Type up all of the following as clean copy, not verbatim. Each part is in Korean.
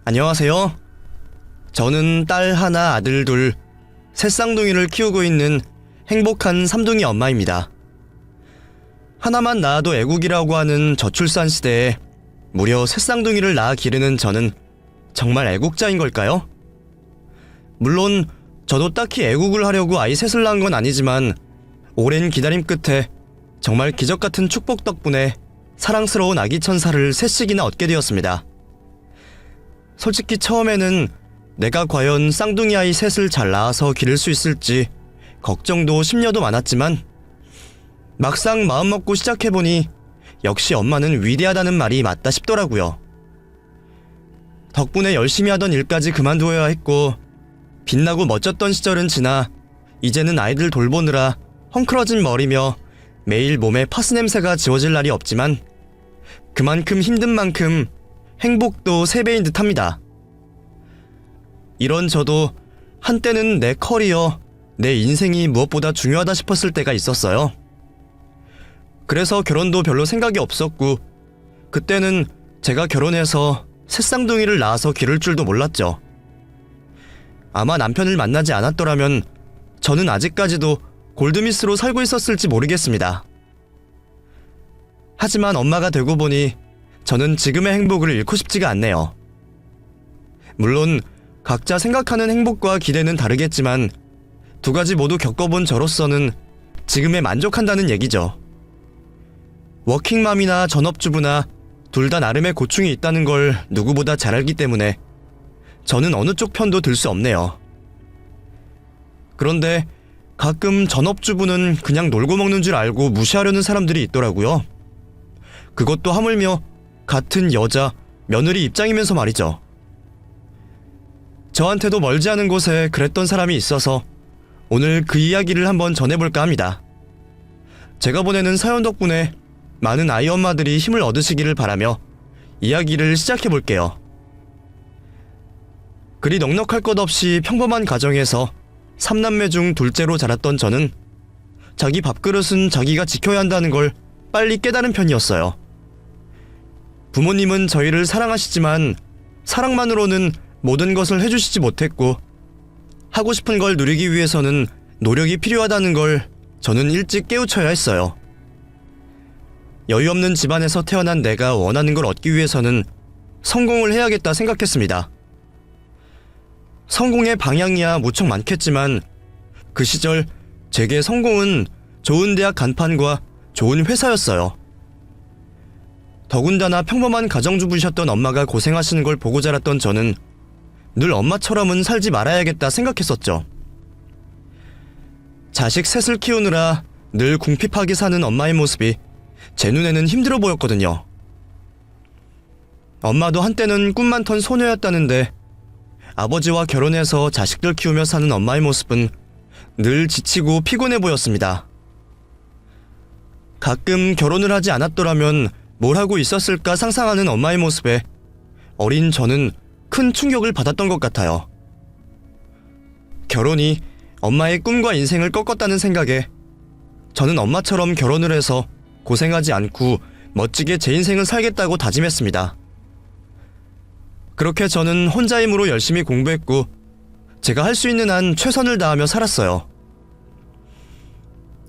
안녕하세요. 저는 딸 하나, 아들 둘, 새 쌍둥이를 키우고 있는 행복한 삼둥이 엄마입니다. 하나만 낳아도 애국이라고 하는 저출산 시대에 무려 새 쌍둥이를 낳아 기르는 저는 정말 애국자인 걸까요? 물론 저도 딱히 애국을 하려고 아이 셋을 낳은 건 아니지만 오랜 기다림 끝에 정말 기적같은 축복 덕분에 사랑스러운 아기 천사를 셋씩이나 얻게 되었습니다. 솔직히 처음에는 내가 과연 쌍둥이 아이 셋을 잘 낳아서 기를 수 있을지 걱정도 심려도 많았지만 막상 마음먹고 시작해보니 역시 엄마는 위대하다는 말이 맞다 싶더라고요. 덕분에 열심히 하던 일까지 그만두어야 했고 빛나고 멋졌던 시절은 지나 이제는 아이들 돌보느라 헝클어진 머리며 매일 몸에 파스 냄새가 지워질 날이 없지만 그만큼 힘든 만큼 행복도 3배인 듯합니다. 이런 저도 한때는 내 커리어, 내 인생이 무엇보다 중요하다 싶었을 때가 있었어요. 그래서 결혼도 별로 생각이 없었고 그때는 제가 결혼해서 새 쌍둥이를 낳아서 기를 줄도 몰랐죠. 아마 남편을 만나지 않았더라면 저는 아직까지도 골드미스로 살고 있었을지 모르겠습니다. 하지만 엄마가 되고 보니 저는 지금의 행복을 잃고 싶지가 않네요. 물론 각자 생각하는 행복과 기대는 다르겠지만 두 가지 모두 겪어본 저로서는 지금에 만족한다는 얘기죠. 워킹맘이나 전업주부나 둘 다 나름의 고충이 있다는 걸 누구보다 잘 알기 때문에 저는 어느 쪽 편도 들 수 없네요. 그런데 가끔 전업주부는 그냥 놀고 먹는 줄 알고 무시하려는 사람들이 있더라고요. 그것도 하물며 같은 여자, 며느리 입장이면서 말이죠. 저한테도 멀지 않은 곳에 그랬던 사람이 있어서 오늘 그 이야기를 한번 전해볼까 합니다. 제가 보내는 사연 덕분에 많은 아이 엄마들이 힘을 얻으시기를 바라며 이야기를 시작해볼게요. 그리 넉넉할 것 없이 평범한 가정에서 3남매 중 둘째로 자랐던 저는 자기 밥그릇은 자기가 지켜야 한다는 걸 빨리 깨달은 편이었어요. 부모님은 저희를 사랑하시지만 사랑만으로는 모든 것을 해주시지 못했고 하고 싶은 걸 누리기 위해서는 노력이 필요하다는 걸 저는 일찍 깨우쳐야 했어요. 여유 없는 집안에서 태어난 내가 원하는 걸 얻기 위해서는 성공을 해야겠다 생각했습니다. 성공의 방향이야 무척 많겠지만 그 시절 제게 성공은 좋은 대학 간판과 좋은 회사였어요. 더군다나 평범한 가정주부셨던 엄마가 고생하시는 걸 보고 자랐던 저는 늘 엄마처럼은 살지 말아야겠다 생각했었죠. 자식 셋을 키우느라 늘 궁핍하게 사는 엄마의 모습이 제 눈에는 힘들어 보였거든요. 엄마도 한때는 꿈 많던 소녀였다는데 아버지와 결혼해서 자식들 키우며 사는 엄마의 모습은 늘 지치고 피곤해 보였습니다. 가끔 결혼을 하지 않았더라면 뭘 하고 있었을까 상상하는 엄마의 모습에 어린 저는 큰 충격을 받았던 것 같아요. 결혼이 엄마의 꿈과 인생을 꺾었다는 생각에 저는 엄마처럼 결혼을 해서 고생하지 않고 멋지게 제 인생을 살겠다고 다짐했습니다. 그렇게 저는 혼자 힘으로 열심히 공부했고 제가 할 수 있는 한 최선을 다하며 살았어요.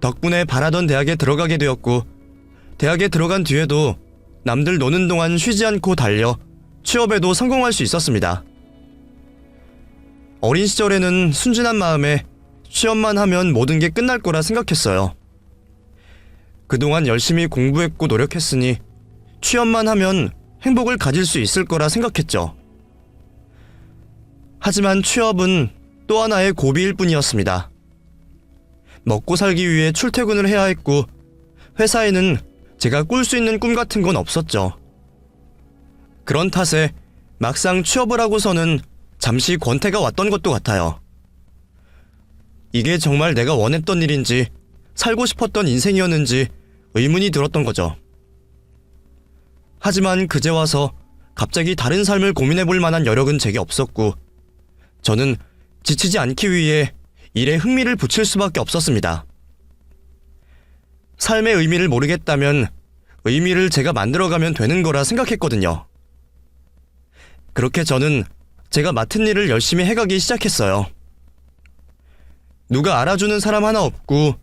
덕분에 바라던 대학에 들어가게 되었고 대학에 들어간 뒤에도 남들 노는 동안 쉬지 않고 달려 취업에도 성공할 수 있었습니다. 어린 시절에는 순진한 마음에 취업만 하면 모든 게 끝날 거라 생각했어요. 그동안 열심히 공부했고 노력했으니 취업만 하면 행복을 가질 수 있을 거라 생각했죠. 하지만 취업은 또 하나의 고비일 뿐이었습니다. 먹고 살기 위해 출퇴근을 해야 했고 회사에는 제가 꿀 수 있는 꿈 같은 건 없었죠. 그런 탓에 막상 취업을 하고서는 잠시 권태가 왔던 것도 같아요. 이게 정말 내가 원했던 일인지 살고 싶었던 인생이었는지 의문이 들었던 거죠. 하지만 그제 와서 갑자기 다른 삶을 고민해볼 만한 여력은 제게 없었고 저는 지치지 않기 위해 일에 흥미를 붙일 수밖에 없었습니다. 삶의 의미를 모르겠다면 의미를 제가 만들어가면 되는 거라 생각했거든요. 그렇게 저는 제가 맡은 일을 열심히 해가기 시작했어요. 누가 알아주는 사람 하나 없고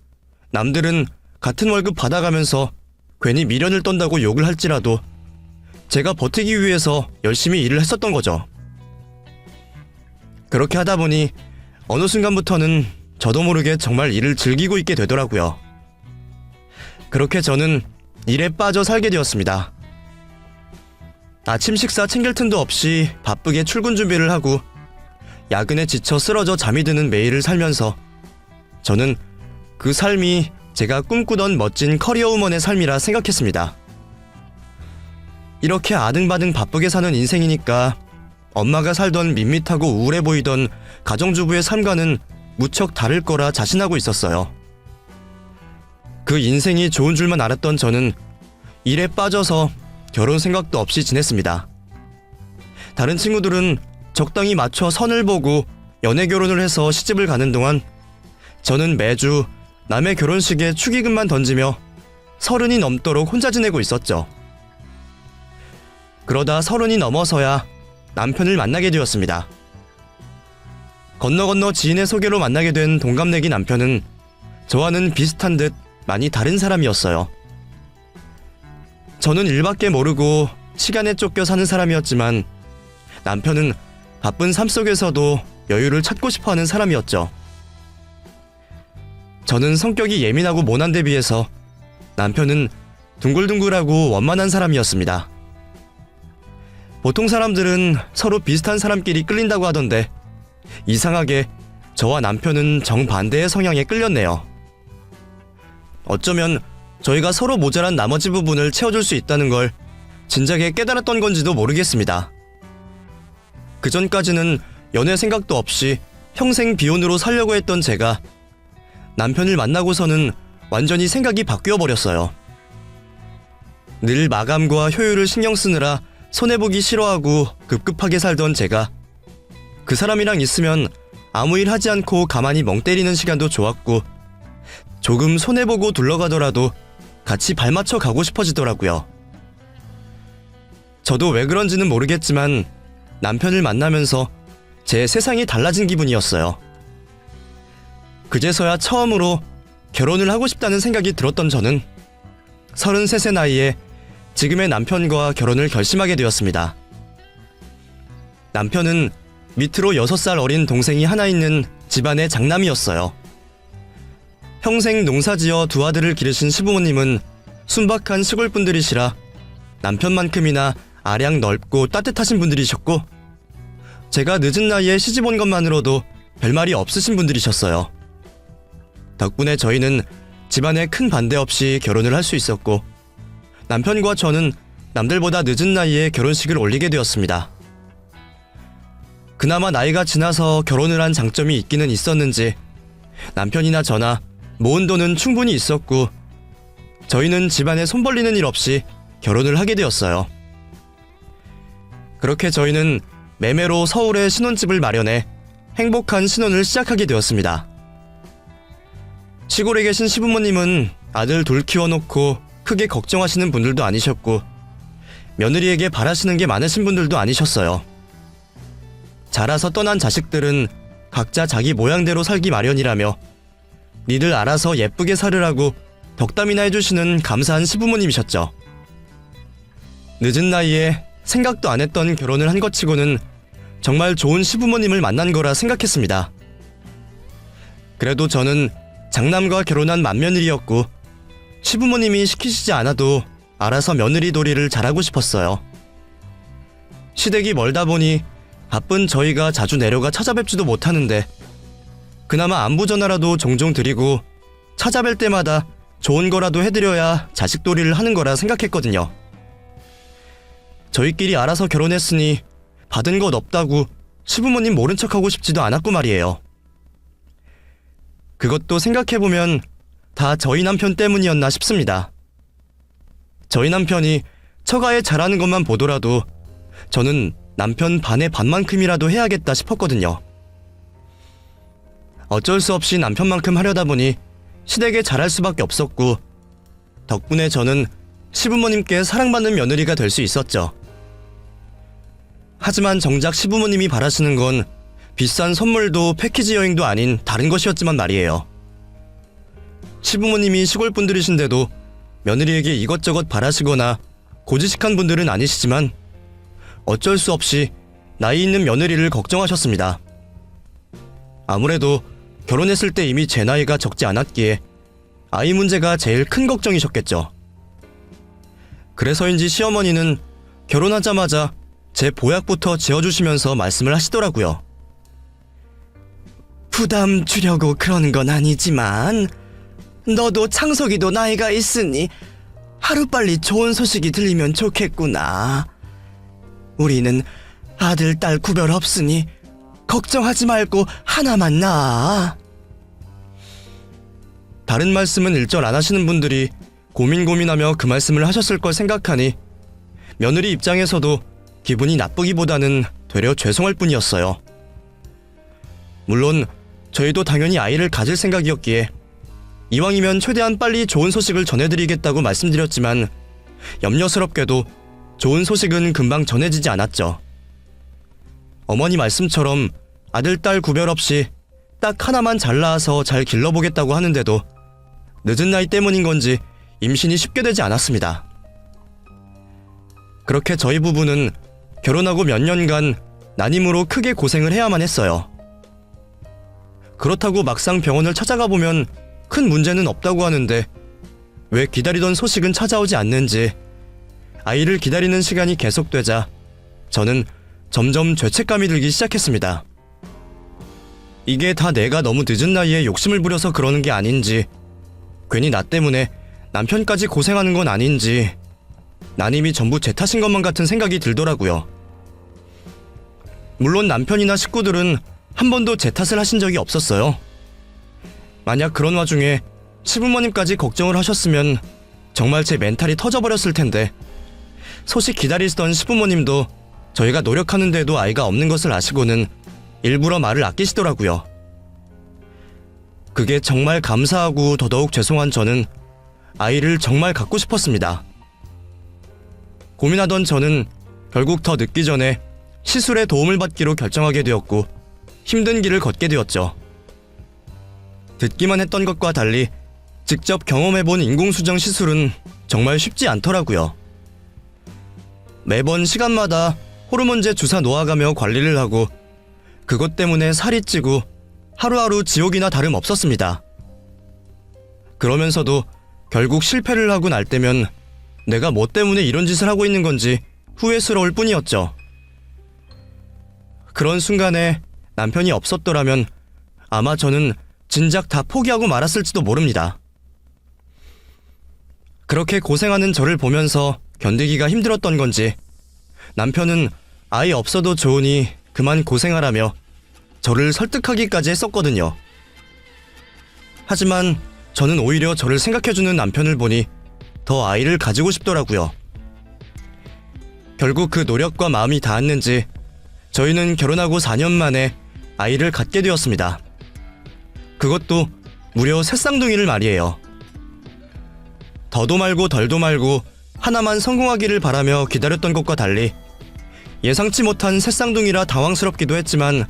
남들은 같은 월급 받아가면서 괜히 미련을 떤다고 욕을 할지라도 제가 버티기 위해서 열심히 일을 했었던 거죠. 그렇게 하다 보니 어느 순간부터는 저도 모르게 정말 일을 즐기고 있게 되더라고요. 그렇게 저는 일에 빠져 살게 되었습니다. 아침 식사 챙길 틈도 없이 바쁘게 출근 준비를 하고 야근에 지쳐 쓰러져 잠이 드는 매일을 살면서 저는 그 삶이 제가 꿈꾸던 멋진 커리어우먼의 삶이라 생각했습니다. 이렇게 아등바등 바쁘게 사는 인생이니까 엄마가 살던 밋밋하고 우울해 보이던 가정주부의 삶과는 무척 다를 거라 자신하고 있었어요. 그 인생이 좋은 줄만 알았던 저는 일에 빠져서 결혼 생각도 없이 지냈습니다. 다른 친구들은 적당히 맞춰 선을 보고 연애 결혼을 해서 시집을 가는 동안 저는 매주 남의 결혼식에 축의금만 던지며 30이 넘도록 혼자 지내고 있었죠. 그러다 30이 넘어서야 남편을 만나게 되었습니다. 건너 지인의 소개로 만나게 된 동갑내기 남편은 저와는 비슷한 듯 많이 다른 사람이었어요. 저는 일밖에 모르고 시간에 쫓겨 사는 사람이었지만 남편은 바쁜 삶 속에서도 여유를 찾고 싶어하는 사람이었죠. 저는 성격이 예민하고 모난 데 비해서 남편은 둥글둥글하고 원만한 사람이었습니다. 보통 사람들은 서로 비슷한 사람끼리 끌린다고 하던데 이상하게 저와 남편은 정반대의 성향에 끌렸네요. 어쩌면 저희가 서로 모자란 나머지 부분을 채워줄 수 있다는 걸 진작에 깨달았던 건지도 모르겠습니다. 그전까지는 연애 생각도 없이 평생 비혼으로 살려고 했던 제가 남편을 만나고서는 완전히 생각이 바뀌어 버렸어요. 늘 마감과 효율을 신경 쓰느라 손해보기 싫어하고 급급하게 살던 제가 그 사람이랑 있으면 아무 일 하지 않고 가만히 멍 때리는 시간도 좋았고 조금 손해보고 둘러가더라도 같이 발맞춰 가고 싶어지더라고요. 저도 왜 그런지는 모르겠지만 남편을 만나면서 제 세상이 달라진 기분이었어요. 그제서야 처음으로 결혼을 하고 싶다는 생각이 들었던 저는 33세 나이에 지금의 남편과 결혼을 결심하게 되었습니다. 남편은 밑으로 6살 어린 동생이 하나 있는 집안의 장남이었어요. 평생 농사지어 두 아들을 기르신 시부모님은 순박한 시골 분들이시라 남편만큼이나 아량 넓고 따뜻하신 분들이셨고 제가 늦은 나이에 시집 온 것만으로도 별말이 없으신 분들이셨어요. 덕분에 저희는 집안에 큰 반대 없이 결혼을 할 수 있었고 남편과 저는 남들보다 늦은 나이에 결혼식을 올리게 되었습니다. 그나마 나이가 지나서 결혼을 한 장점이 있기는 있었는지 남편이나 저나 모은 돈은 충분히 있었고 저희는 집안에 손 벌리는 일 없이 결혼을 하게 되었어요. 그렇게 저희는 매매로 서울에 신혼집을 마련해 행복한 신혼을 시작하게 되었습니다. 시골에 계신 시부모님은 아들 둘 키워놓고 크게 걱정하시는 분들도 아니셨고 며느리에게 바라시는 게 많으신 분들도 아니셨어요. 자라서 떠난 자식들은 각자 자기 모양대로 살기 마련이라며 니들 알아서 예쁘게 살으라고 덕담이나 해주시는 감사한 시부모님이셨죠. 늦은 나이에 생각도 안 했던 결혼을 한 것 치고는 정말 좋은 시부모님을 만난 거라 생각했습니다. 그래도 저는 장남과 결혼한 맏며느리였고 시부모님이 시키시지 않아도 알아서 며느리 도리를 잘하고 싶었어요. 시댁이 멀다 보니 바쁜 저희가 자주 내려가 찾아뵙지도 못하는데 그나마 안부 전화라도 종종 드리고 찾아뵐 때마다 좋은 거라도 해드려야 자식 도리를 하는 거라 생각했거든요. 저희끼리 알아서 결혼했으니 받은 것 없다고 시부모님 모른 척하고 싶지도 않았고 말이에요. 그것도 생각해보면 다 저희 남편 때문이었나 싶습니다. 저희 남편이 처가에 잘하는 것만 보더라도 저는 남편 반의 반만큼이라도 해야겠다 싶었거든요. 어쩔 수 없이 남편만큼 하려다 보니 시댁에 잘할 수밖에 없었고 덕분에 저는 시부모님께 사랑받는 며느리가 될 수 있었죠. 하지만 정작 시부모님이 바라시는 건 비싼 선물도 패키지 여행도 아닌 다른 것이었지만 말이에요. 시부모님이 시골 분들이신데도 며느리에게 이것저것 바라시거나 고지식한 분들은 아니시지만 어쩔 수 없이 나이 있는 며느리를 걱정하셨습니다. 아무래도 결혼했을 때 이미 제 나이가 적지 않았기에 아이 문제가 제일 큰 걱정이셨겠죠. 그래서인지 시어머니는 결혼하자마자 제 보약부터 지어주시면서 말씀을 하시더라고요. 부담 주려고 그러는 건 아니지만 너도 창석이도 나이가 있으니 하루빨리 좋은 소식이 들리면 좋겠구나. 우리는 아들, 딸 구별 없으니 걱정하지 말고 하나만 낳아. 다른 말씀은 일절 안 하시는 분들이 고민하며 그 말씀을 하셨을 걸 생각하니 며느리 입장에서도 기분이 나쁘기보다는 되려 죄송할 뿐이었어요. 물론 저희도 당연히 아이를 가질 생각이었기에 이왕이면 최대한 빨리 좋은 소식을 전해드리겠다고 말씀드렸지만 염려스럽게도 좋은 소식은 금방 전해지지 않았죠. 어머니 말씀처럼 아들, 딸 구별 없이 딱 하나만 잘 낳아서 잘 길러보겠다고 하는데도 늦은 나이 때문인 건지 임신이 쉽게 되지 않았습니다. 그렇게 저희 부부는 결혼하고 몇 년간 난임으로 크게 고생을 해야만 했어요. 그렇다고 막상 병원을 찾아가 보면 큰 문제는 없다고 하는데 왜 기다리던 소식은 찾아오지 않는지 아이를 기다리는 시간이 계속되자 저는 점점 죄책감이 들기 시작했습니다. 이게 다 내가 너무 늦은 나이에 욕심을 부려서 그러는 게 아닌지, 괜히 나 때문에 남편까지 고생하는 건 아닌지, 난임이 전부 제 탓인 것만 같은 생각이 들더라고요. 물론 남편이나 식구들은 한 번도 제 탓을 하신 적이 없었어요. 만약 그런 와중에 시부모님까지 걱정을 하셨으면 정말 제 멘탈이 터져버렸을 텐데, 소식 기다리시던 시부모님도 저희가 노력하는데도 아이가 없는 것을 아시고는 일부러 말을 아끼시더라고요. 그게 정말 감사하고 더더욱 죄송한 저는 아이를 정말 갖고 싶었습니다. 고민하던 저는 결국 더 늦기 전에 시술에 도움을 받기로 결정하게 되었고 힘든 길을 걷게 되었죠. 듣기만 했던 것과 달리 직접 경험해본 인공수정 시술은 정말 쉽지 않더라고요. 매번 시간마다 호르몬제 주사 놓아가며 관리를 하고 그것 때문에 살이 찌고 하루하루 지옥이나 다름없었습니다. 그러면서도 결국 실패를 하고 날 때면 내가 뭐 때문에 이런 짓을 하고 있는 건지 후회스러울 뿐이었죠. 그런 순간에 남편이 없었더라면 아마 저는 진작 다 포기하고 말았을지도 모릅니다. 그렇게 고생하는 저를 보면서 견디기가 힘들었던 건지 남편은 아이 없어도 좋으니 그만 고생하라며 저를 설득하기까지 했었거든요. 하지만 저는 오히려 저를 생각해주는 남편을 보니 더 아이를 가지고 싶더라고요. 결국 그 노력과 마음이 닿았는지 저희는 결혼하고 4년 만에 아이를 갖게 되었습니다. 그것도 무려 새쌍둥이를 말이에요. 더도 말고 덜도 말고 하나만 성공하기를 바라며 기다렸던 것과 달리 예상치 못한 새쌍둥이라 당황스럽기도 했지만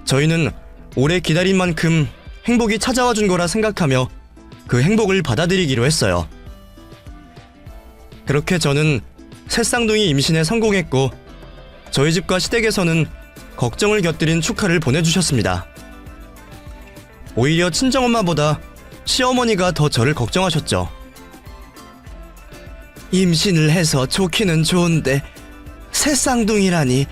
저희는 오래 기다린 만큼 행복이 찾아와 준 거라 생각하며 그 행복을 받아들이기로 했어요. 그렇게 저는 새쌍둥이 임신에 성공했고 저희 집과 시댁에서는 걱정을 곁들인 축하를 보내주셨습니다. 오히려 친정엄마보다 시어머니가 더 저를 걱정하셨죠. 임신을 해서 좋기는 좋은데 새쌍둥이라니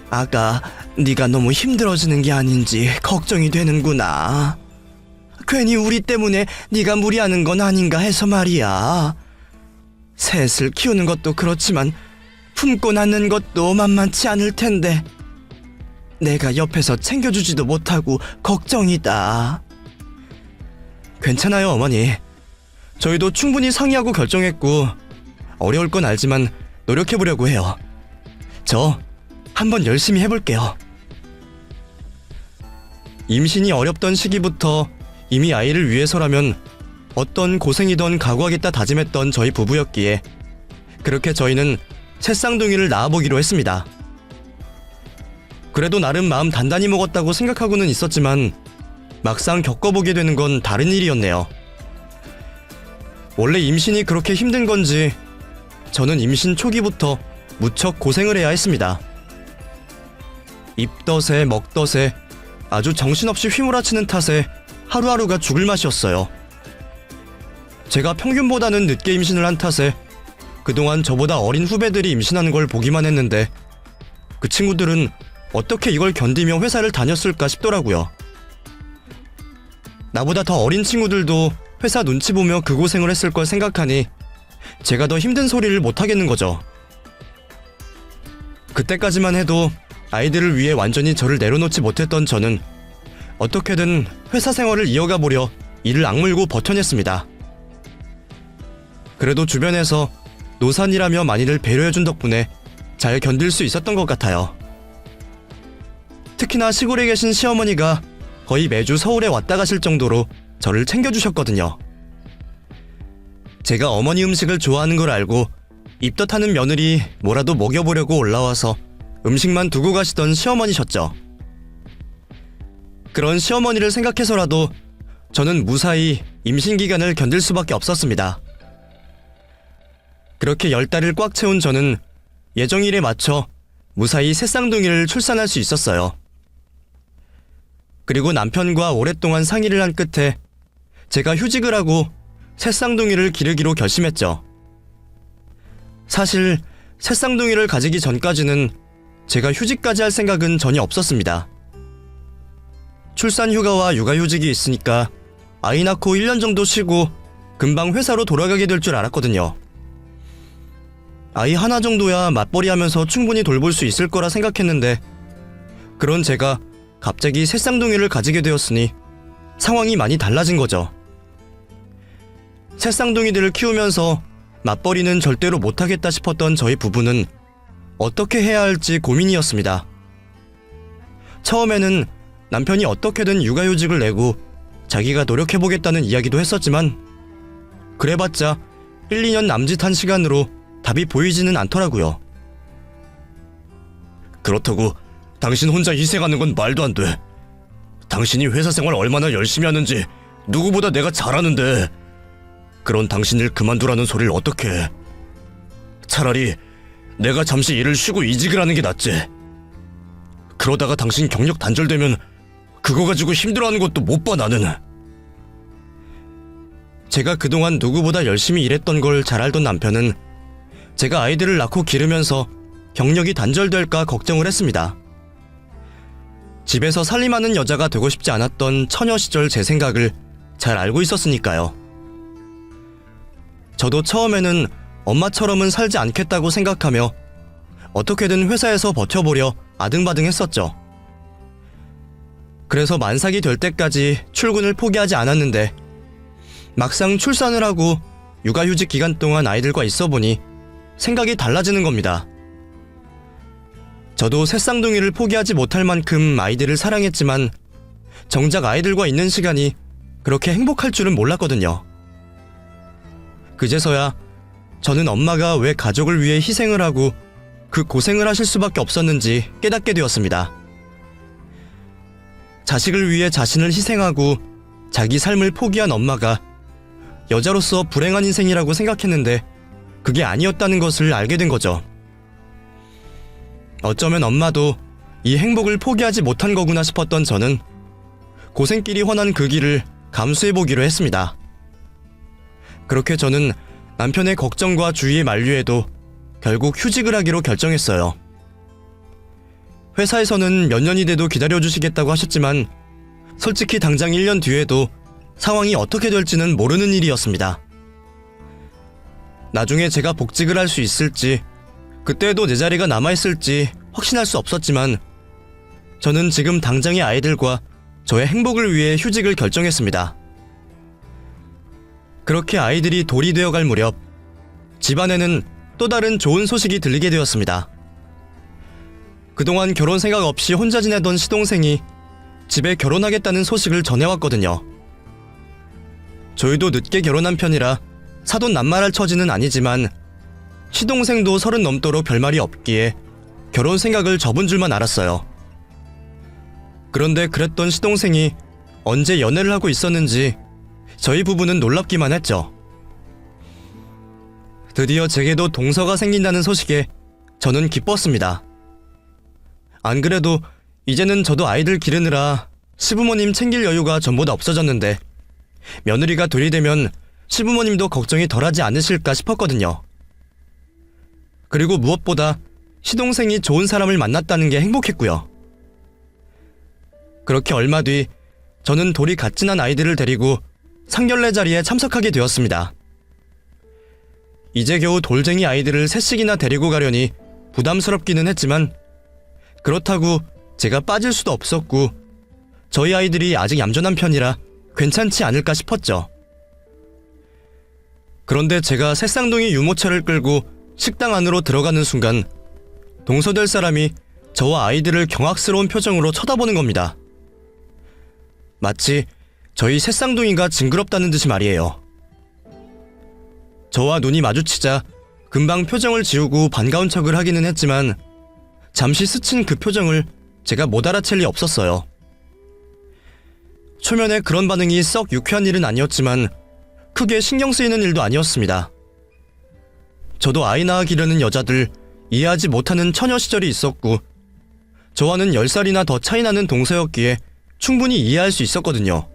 아가 네가 너무 힘들어지는 게 아닌지 걱정이 되는구나. 괜히 우리 때문에 네가 무리하는 건 아닌가 해서 말이야. 셋을 키우는 것도 그렇지만 품고 낳는 것도 만만치 않을 텐데 내가 옆에서 챙겨주지도 못하고 걱정이다. 괜찮아요, 어머니. 저희도 충분히 상의하고 결정했고 어려울 건 알지만 노력해보려고 해요. 저 한번 열심히 해볼게요. 임신이 어렵던 시기부터 이미 아이를 위해서라면 어떤 고생이던 각오하겠다 다짐했던 저희 부부였기에 그렇게 저희는 새쌍둥이를 낳아보기로 했습니다. 그래도 나름 마음 단단히 먹었다고 생각하고는 있었지만 막상 겪어보게 되는 건 다른 일이었네요. 원래 임신이 그렇게 힘든 건지 저는 임신 초기부터 무척 고생을 해야 했습니다. 입덧에 먹덧에 아주 정신없이 휘몰아치는 탓에 하루하루가 죽을 맛이었어요. 제가 평균보다는 늦게 임신을 한 탓에 그동안 저보다 어린 후배들이 임신하는 걸 보기만 했는데 그 친구들은 어떻게 이걸 견디며 회사를 다녔을까 싶더라고요. 나보다 더 어린 친구들도 회사 눈치 보며 그 고생을 했을 걸 생각하니 제가 더 힘든 소리를 못하겠는 거죠. 그때까지만 해도 아이들을 위해 완전히 저를 내려놓지 못했던 저는 어떻게든 회사 생활을 이어가 보려 이를 악물고 버텨냈습니다. 그래도 주변에서 노산이라며 많이들 배려해준 덕분에 잘 견딜 수 있었던 것 같아요. 특히나 시골에 계신 시어머니가 거의 매주 서울에 왔다 가실 정도로 저를 챙겨주셨거든요. 제가 어머니 음식을 좋아하는 걸 알고 입덧하는 며느리 뭐라도 먹여보려고 올라와서 음식만 두고 가시던 시어머니셨죠. 그런 시어머니를 생각해서라도 저는 무사히 임신 기간을 견딜 수밖에 없었습니다. 그렇게 10달을 꽉 채운 저는 예정일에 맞춰 무사히 새 쌍둥이를 출산할 수 있었어요. 그리고 남편과 오랫동안 상의를 한 끝에 제가 휴직을 하고 새 쌍둥이를 기르기로 결심했죠. 사실 새 쌍둥이를 가지기 전까지는 제가 휴직까지 할 생각은 전혀 없었습니다. 출산 휴가와 육아 휴직이 있으니까 아이 낳고 1년 정도 쉬고 금방 회사로 돌아가게 될 줄 알았거든요. 아이 하나 정도야 맞벌이 하면서 충분히 돌볼 수 있을 거라 생각했는데 그런 제가 갑자기 새 쌍둥이를 가지게 되었으니 상황이 많이 달라진 거죠. 새 쌍둥이들을 키우면서 맞벌이는 절대로 못하겠다 싶었던 저희 부부는 어떻게 해야 할지 고민이었습니다. 처음에는 남편이 어떻게든 육아휴직을 내고 자기가 노력해보겠다는 이야기도 했었지만 그래봤자 1, 2년 남짓한 시간으로 답이 보이지는 않더라고요. 그렇다고 당신 혼자 희생하는 건 말도 안 돼. 당신이 회사 생활 얼마나 열심히 하는지 누구보다 내가 잘 아는데 그런 당신을 그만두라는 소리를 어떻게 해. 차라리 내가 잠시 일을 쉬고 이직을 하는 게 낫지. 그러다가 당신 경력 단절되면 그거 가지고 힘들어하는 것도 못 봐 나는. 제가 그동안 누구보다 열심히 일했던 걸 잘 알던 남편은 제가 아이들을 낳고 기르면서 경력이 단절될까 걱정을 했습니다. 집에서 살림하는 여자가 되고 싶지 않았던 처녀 시절 제 생각을 잘 알고 있었으니까요. 저도 처음에는 엄마처럼은 살지 않겠다고 생각하며 어떻게든 회사에서 버텨보려 아등바등했었죠. 그래서 만삭이 될 때까지 출근을 포기하지 않았는데 막상 출산을 하고 육아휴직 기간 동안 아이들과 있어 보니 생각이 달라지는 겁니다. 저도 새 쌍둥이를 포기하지 못할 만큼 아이들을 사랑했지만 정작 아이들과 있는 시간이 그렇게 행복할 줄은 몰랐거든요. 그제서야 저는 엄마가 왜 가족을 위해 희생을 하고 그 고생을 하실 수밖에 없었는지 깨닫게 되었습니다. 자식을 위해 자신을 희생하고 자기 삶을 포기한 엄마가 여자로서 불행한 인생이라고 생각했는데 그게 아니었다는 것을 알게 된 거죠. 어쩌면 엄마도 이 행복을 포기하지 못한 거구나 싶었던 저는 고생길이 훤한 그 길을 감수해보기로 했습니다. 그렇게 저는 남편의 걱정과 주위의 만류에도 결국 휴직을 하기로 결정했어요. 회사에서는 몇 년이 돼도 기다려주시겠다고 하셨지만 솔직히 당장 1년 뒤에도 상황이 어떻게 될지는 모르는 일이었습니다. 나중에 제가 복직을 할 수 있을지 그때에도 내 자리가 남아있을지 확신할 수 없었지만 저는 지금 당장의 아이들과 저의 행복을 위해 휴직을 결정했습니다. 그렇게 아이들이 돌이 되어갈 무렵 집안에는 또 다른 좋은 소식이 들리게 되었습니다. 그동안 결혼 생각 없이 혼자 지내던 시동생이 집에 결혼하겠다는 소식을 전해왔거든요. 저희도 늦게 결혼한 편이라 사돈난말할 처지는 아니지만 시동생도 30 넘도록 별말이 없기에 결혼 생각을 접은 줄만 알았어요. 그런데 그랬던 시동생이 언제 연애를 하고 있었는지 저희 부부는 놀랍기만 했죠. 드디어 제게도 동서가 생긴다는 소식에 저는 기뻤습니다. 안 그래도 이제는 저도 아이들 기르느라 시부모님 챙길 여유가 전보다 없어졌는데 며느리가 둘이 되면 시부모님도 걱정이 덜하지 않으실까 싶었거든요. 그리고 무엇보다 시동생이 좋은 사람을 만났다는 게 행복했고요. 그렇게 얼마 뒤 저는 돌이 갓 지난 아이들을 데리고 상견례 자리에 참석하게 되었습니다. 이제 겨우 돌쟁이 아이들을 셋씩이나 데리고 가려니 부담스럽기는 했지만 그렇다고 제가 빠질 수도 없었고 저희 아이들이 아직 얌전한 편이라 괜찮지 않을까 싶었죠. 그런데 제가 새쌍둥이 유모차를 끌고 식당 안으로 들어가는 순간 동서될 사람이 저와 아이들을 경악스러운 표정으로 쳐다보는 겁니다. 마치 저희 새쌍둥이가 징그럽다는 듯이 말이에요. 저와 눈이 마주치자 금방 표정을 지우고 반가운 척을 하기는 했지만 잠시 스친 그 표정을 제가 못 알아챌 리 없었어요. 초면에 그런 반응이 썩 유쾌한 일은 아니었지만 크게 신경 쓰이는 일도 아니었습니다. 저도 아이 낳아 기르는 여자들 이해하지 못하는 처녀 시절이 있었고 저와는 10살이나 더 차이 나는 동서였기에 충분히 이해할 수 있었거든요.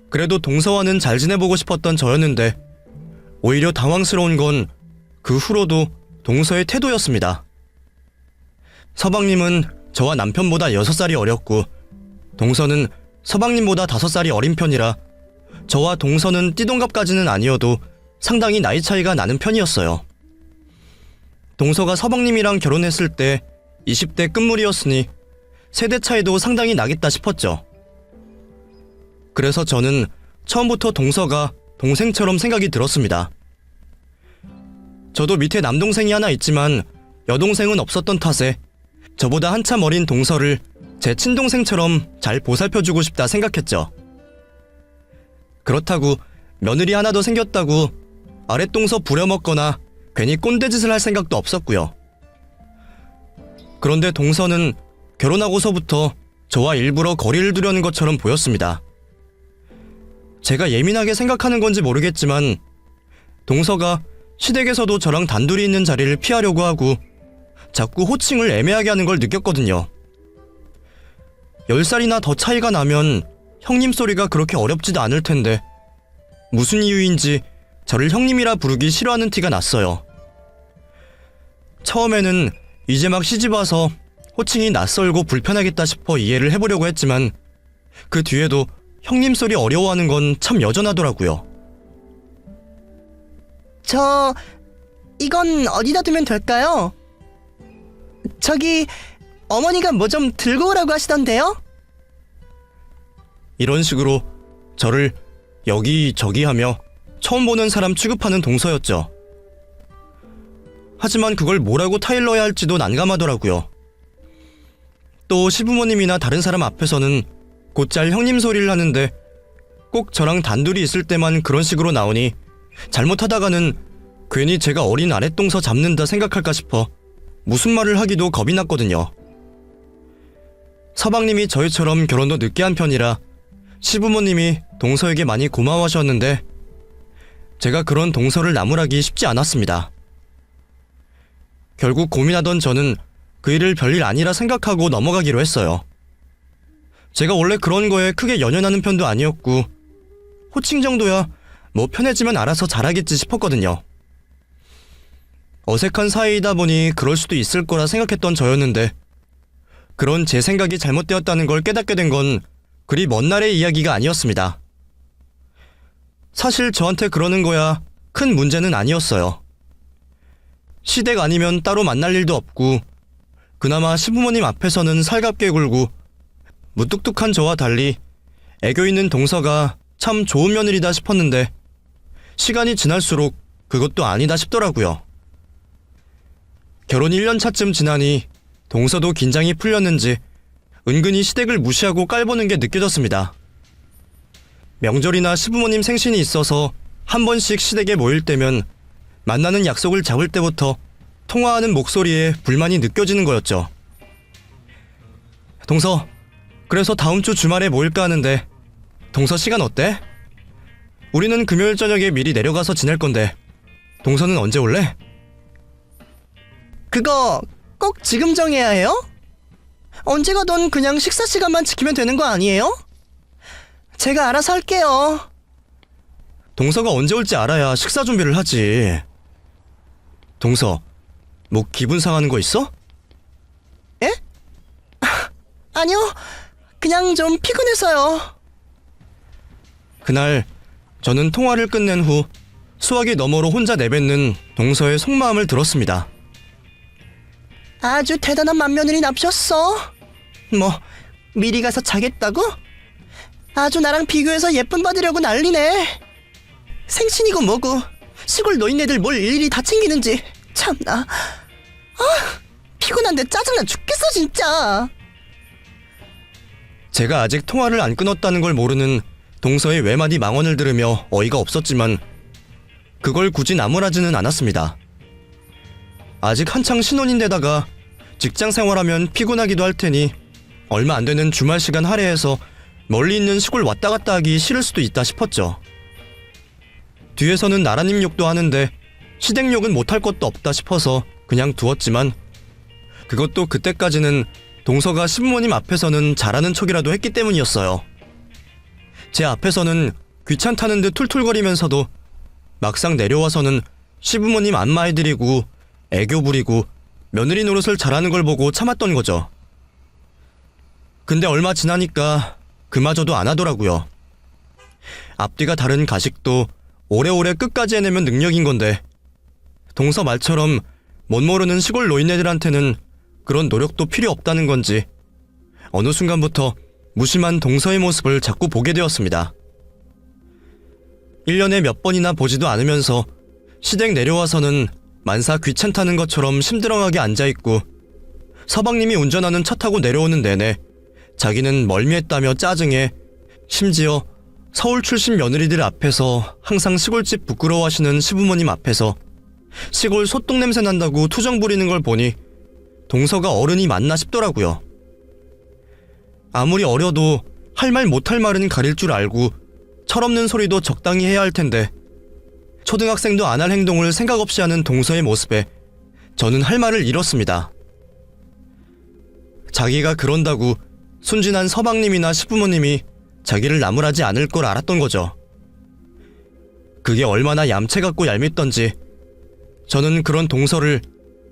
그래도 동서와는 잘 지내보고 싶었던 저였는데 오히려 당황스러운 건 그 후로도 동서의 태도였습니다. 서방님은 저와 남편보다 6살이 어렸고 동서는 서방님보다 5살이 어린 편이라 저와 동서는 띠동갑까지는 아니어도 상당히 나이 차이가 나는 편이었어요. 동서가 서방님이랑 결혼했을 때 20대 끝물이었으니 세대 차이도 상당히 나겠다 싶었죠. 그래서 저는 처음부터 동서가 동생처럼 생각이 들었습니다. 저도 밑에 남동생이 하나 있지만 여동생은 없었던 탓에 저보다 한참 어린 동서를 제 친동생처럼 잘 보살펴주고 싶다 생각했죠. 그렇다고 며느리 하나 더 생겼다고 아랫동서 부려먹거나 괜히 꼰대짓을 할 생각도 없었고요. 그런데 동서는 결혼하고서부터 저와 일부러 거리를 두려는 것처럼 보였습니다. 제가 예민하게 생각하는 건지 모르겠지만 동서가 시댁에서도 저랑 단둘이 있는 자리를 피하려고 하고 자꾸 호칭을 애매하게 하는 걸 느꼈거든요. 10살이나 더 차이가 나면 형님 소리가 그렇게 어렵지도 않을 텐데 무슨 이유인지 저를 형님이라 부르기 싫어하는 티가 났어요. 처음에는 이제 막 시집와서 호칭이 낯설고 불편하겠다 싶어 이해를 해보려고 했지만 그 뒤에도 형님 소리 어려워하는 건 참 여전하더라고요. 이건 어디다 두면 될까요? 저기 어머니가 뭐 좀 들고 오라고 하시던데요? 이런 식으로 저를 여기저기 하며 처음 보는 사람 취급하는 동서였죠. 하지만 그걸 뭐라고 타일러야 할지도 난감하더라고요. 또 시부모님이나 다른 사람 앞에서는 곧잘 형님 소리를 하는데 꼭 저랑 단둘이 있을 때만 그런 식으로 나오니 잘못하다가는 괜히 제가 어린 아랫동서 잡는다 생각할까 싶어 무슨 말을 하기도 겁이 났거든요. 서방님이 저희처럼 결혼도 늦게 한 편이라 시부모님이 동서에게 많이 고마워하셨는데 제가 그런 동서를 나무라기 쉽지 않았습니다. 결국 고민하던 저는 그 일을 별일 아니라 생각하고 넘어가기로 했어요. 제가 원래 그런 거에 크게 연연하는 편도 아니었고 호칭 정도야 뭐 편해지면 알아서 잘하겠지 싶었거든요. 어색한 사이이다 보니 그럴 수도 있을 거라 생각했던 저였는데 그런 제 생각이 잘못되었다는 걸 깨닫게 된 건 그리 먼 날의 이야기가 아니었습니다. 사실 저한테 그러는 거야 큰 문제는 아니었어요. 시댁 아니면 따로 만날 일도 없고 그나마 시부모님 앞에서는 살갑게 굴고 무뚝뚝한 저와 달리 애교 있는 동서가 참 좋은 며느리다 싶었는데 시간이 지날수록 그것도 아니다 싶더라고요. 결혼 1년 차쯤 지나니 동서도 긴장이 풀렸는지 은근히 시댁을 무시하고 깔보는 게 느껴졌습니다. 명절이나 시부모님 생신이 있어서 한 번씩 시댁에 모일 때면 만나는 약속을 잡을 때부터 통화하는 목소리에 불만이 느껴지는 거였죠. 동서, 그래서 다음 주 주말에 모일까 하는데 동서 시간 어때? 우리는 금요일 저녁에 미리 내려가서 지낼 건데 동서는 언제 올래? 그거 꼭 지금 정해야 해요? 언제 가든 그냥 식사 시간만 지키면 되는 거 아니에요? 제가 알아서 할게요. 동서가 언제 올지 알아야 식사 준비를 하지. 동서, 뭐 기분 상하는 거 있어? 에? 아니요. 그냥 좀 피곤해서요. 그날 저는 통화를 끝낸 후 수화기 너머로 혼자 내뱉는 동서의 속마음을 들었습니다. 아주 대단한 맏며느리 납셨어. 뭐 미리 가서 자겠다고? 아주 나랑 비교해서 예쁨 받으려고 난리네. 생신이고 뭐고 시골 노인네들 뭘 일일이 다 챙기는지 참나. 피곤한데 짜증나 죽겠어 진짜. 제가 아직 통화를 안 끊었다는 걸 모르는 동서의 외마디 망언을 들으며 어이가 없었지만 그걸 굳이 나무라지는 않았습니다. 아직 한창 신혼인데다가 직장 생활하면 피곤하기도 할 테니 얼마 안 되는 주말 시간 할애해서 멀리 있는 시골 왔다 갔다 하기 싫을 수도 있다 싶었죠. 뒤에서는 나라님 욕도 하는데 시댁 욕은 못할 것도 없다 싶어서 그냥 두었지만 그것도 그때까지는 동서가 시부모님 앞에서는 잘하는 척이라도 했기 때문이었어요. 제 앞에서는 귀찮다는 듯 툴툴거리면서도 막상 내려와서는 시부모님 안마해드리고 애교 부리고 며느리 노릇을 잘하는 걸 보고 참았던 거죠. 근데 얼마 지나니까 그마저도 안 하더라고요. 앞뒤가 다른 가식도 오래오래 끝까지 해내면 능력인 건데 동서 말처럼 못 모르는 시골 노인네들한테는 그런 노력도 필요 없다는 건지 어느 순간부터 무심한 동서의 모습을 자꾸 보게 되었습니다. 1년에 몇 번이나 보지도 않으면서 시댁 내려와서는 만사 귀찮다는 것처럼 심드렁하게 앉아있고 서방님이 운전하는 차 타고 내려오는 내내 자기는 멀미했다며 짜증해 심지어 서울 출신 며느리들 앞에서 항상 시골집 부끄러워하시는 시부모님 앞에서 시골 소똥 냄새 난다고 투정 부리는 걸 보니 동서가 어른이 맞나 싶더라고요. 아무리 어려도 할 말 못할 말은 가릴 줄 알고 철없는 소리도 적당히 해야 할 텐데 초등학생도 안 할 행동을 생각 없이 하는 동서의 모습에 저는 할 말을 잃었습니다. 자기가 그런다고 순진한 서방님이나 시부모님이 자기를 나무라지 않을 걸 알았던 거죠. 그게 얼마나 얌체 같고 얄밉던지 저는 그런 동서를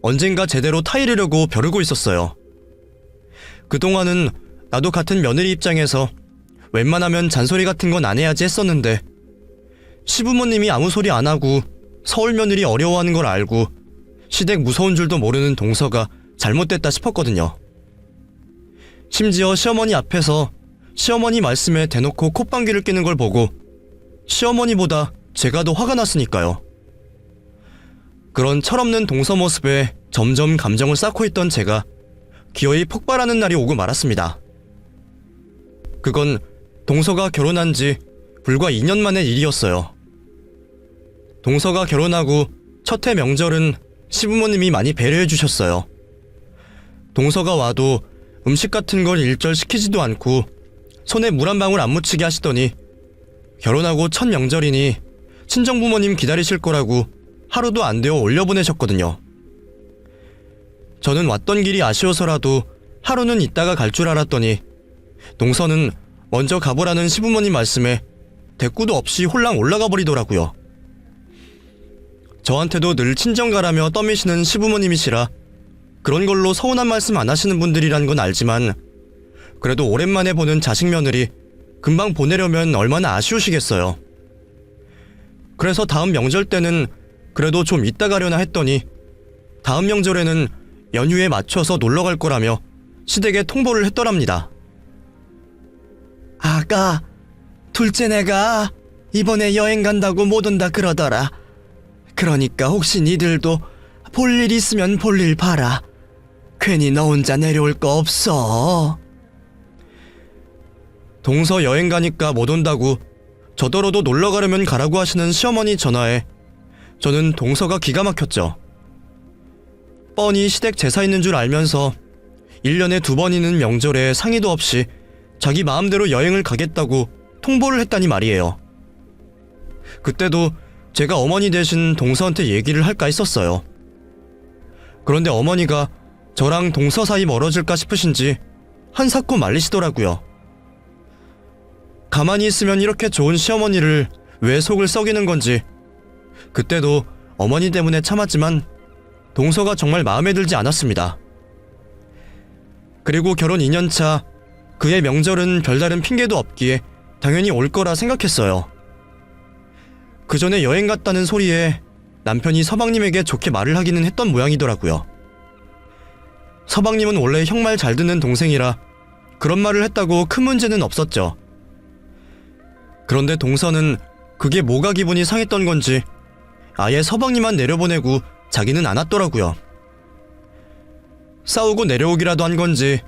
언젠가 제대로 타이르려고 벼르고 있었어요. 그동안은 나도 같은 며느리 입장에서 웬만하면 잔소리 같은 건 안 해야지 했었는데 시부모님이 아무 소리 안 하고 서울 며느리 어려워하는 걸 알고 시댁 무서운 줄도 모르는 동서가 잘못됐다 싶었거든요. 심지어 시어머니 앞에서 시어머니 말씀에 대놓고 콧방귀를 뀌는 걸 보고 시어머니보다 제가 더 화가 났으니까요. 그런 철없는 동서 모습에 점점 감정을 쌓고 있던 제가 기어이 폭발하는 날이 오고 말았습니다. 그건 동서가 결혼한 지 불과 2년 만의 일이었어요. 동서가 결혼하고 첫 해 명절은 시부모님이 많이 배려해 주셨어요. 동서가 와도 음식 같은 걸 일절 시키지도 않고 손에 물 한 방울 안 묻히게 하시더니 결혼하고 첫 명절이니 친정부모님 기다리실 거라고 하루도 안 되어 올려보내셨거든요. 저는 왔던 길이 아쉬워서라도 하루는 있다가 갈 줄 알았더니 동서는 먼저 가보라는 시부모님 말씀에 대꾸도 없이 홀랑 올라가 버리더라고요. 저한테도 늘 친정가라며 떠미시는 시부모님이시라 그런 걸로 서운한 말씀 안 하시는 분들이란 건 알지만 그래도 오랜만에 보는 자식 며느리 금방 보내려면 얼마나 아쉬우시겠어요. 그래서 다음 명절 때는 그래도 좀 이따 가려나 했더니 다음 명절에는 연휴에 맞춰서 놀러 갈 거라며 시댁에 통보를 했더랍니다. 아가, 둘째네가 이번에 여행 간다고 못 온다 그러더라. 그러니까 혹시 니들도 볼 일 있으면 볼 일 봐라. 괜히 너 혼자 내려올 거 없어. 동서 여행 가니까 못 온다고 저더러도 놀러 가려면 가라고 하시는 시어머니 전화에 저는 동서가 기가 막혔죠. 뻔히 시댁 제사 있는 줄 알면서 1년에 2번이는 명절에 상의도 없이 자기 마음대로 여행을 가겠다고 통보를 했다니 말이에요. 그때도 제가 어머니 대신 동서한테 얘기를 할까 했었어요. 그런데 어머니가 저랑 동서 사이 멀어질까 싶으신지 한사코 말리시더라고요. 가만히 있으면 이렇게 좋은 시어머니를 왜 속을 썩이는 건지 그때도 어머니 때문에 참았지만 동서가 정말 마음에 들지 않았습니다. 그리고 결혼 2년차 그의 명절은 별다른 핑계도 없기에 당연히 올 거라 생각했어요. 그 전에 여행 갔다는 소리에 남편이 서방님에게 좋게 말을 하기는 했던 모양이더라고요. 서방님은 원래 형 말 잘 듣는 동생이라 그런 말을 했다고 큰 문제는 없었죠. 그런데 동서는 그게 뭐가 기분이 상했던 건지 아예 서방님만 내려보내고 자기는 안 왔더라고요. 싸우고 내려오기라도 한 건지